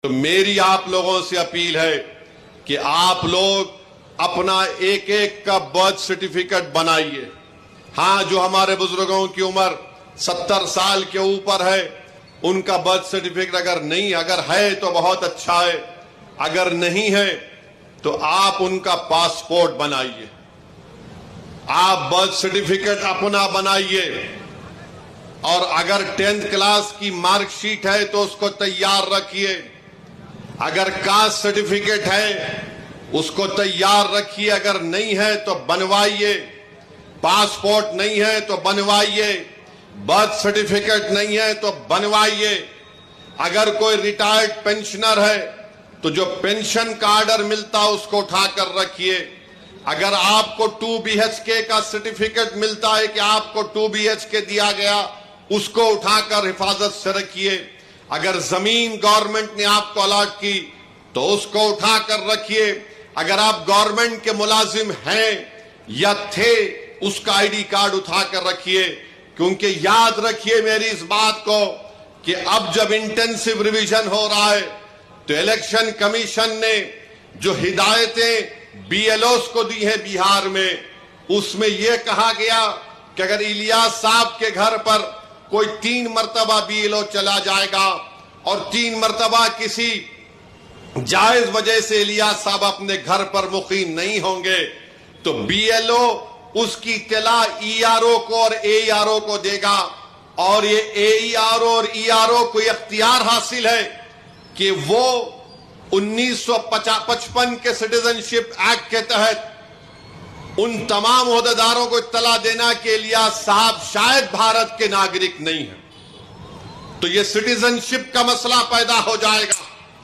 تو میری آپ لوگوں سے اپیل ہے کہ آپ لوگ اپنا ایک ایک کا برتھ سرٹیفکیٹ بنائیے۔ ہاں، جو ہمارے بزرگوں کی عمر 70 سال کے اوپر ہے ان کا برتھ سرٹیفکیٹ اگر ہے تو بہت اچھا ہے، اگر نہیں ہے تو آپ ان کا پاسپورٹ بنائیے۔ آپ برتھ سرٹیفکیٹ اپنا بنائیے، اور اگر 10th کلاس کی مارک شیٹ ہے تو اس کو تیار رکھیے، اگر کاسٹ سرٹیفکیٹ ہے اس کو تیار رکھیے، اگر نہیں ہے تو بنوائیے، پاسپورٹ نہیں ہے تو بنوائیے، برتھ سرٹیفکیٹ نہیں ہے تو بنوائیے۔ اگر کوئی ریٹائرڈ پینشنر ہے تو جو پینشن کا آرڈر ملتا اس کو اٹھا کر رکھیے۔ اگر آپ کو 2 BHK کا سرٹیفکیٹ ملتا ہے کہ آپ کو 2 BHK دیا گیا، اس کو اٹھا کر حفاظت سے رکھیے۔ اگر زمین گورنمنٹ نے آپ کو الاٹ کی تو اس کو اٹھا کر رکھیے۔ اگر آپ گورنمنٹ کے ملازم ہیں یا تھے، اس کا ID کارڈ اٹھا کر رکھیے، کیونکہ یاد رکھیے میری اس بات کو کہ اب جب انٹینسو ریویژن ہو رہا ہے تو الیکشن کمیشن نے جو ہدایتیں BLOs کو دی ہیں بہار میں، اس میں یہ کہا گیا کہ اگر الیاس صاحب کے گھر پر کوئی 3 مرتبہ BLO چلا جائے گا اور 3 مرتبہ کسی جائز وجہ سے الیاس صاحب اپنے گھر پر مقیم نہیں ہوں گے تو BLO اس کی اطلاع ERO کو اور AERO کو دے گا، اور یہ AERO اور ERO کو اختیار حاصل ہے کہ وہ 1955 کے سٹیزنشپ ایکٹ کے تحت ان تمام عہدیداروں کو اطلاع دینا کہ الیاس صاحب شاید بھارت کے ناگرک نہیں ہیں، تو یہ سٹیزنشپ کا مسئلہ پیدا ہو جائے گا۔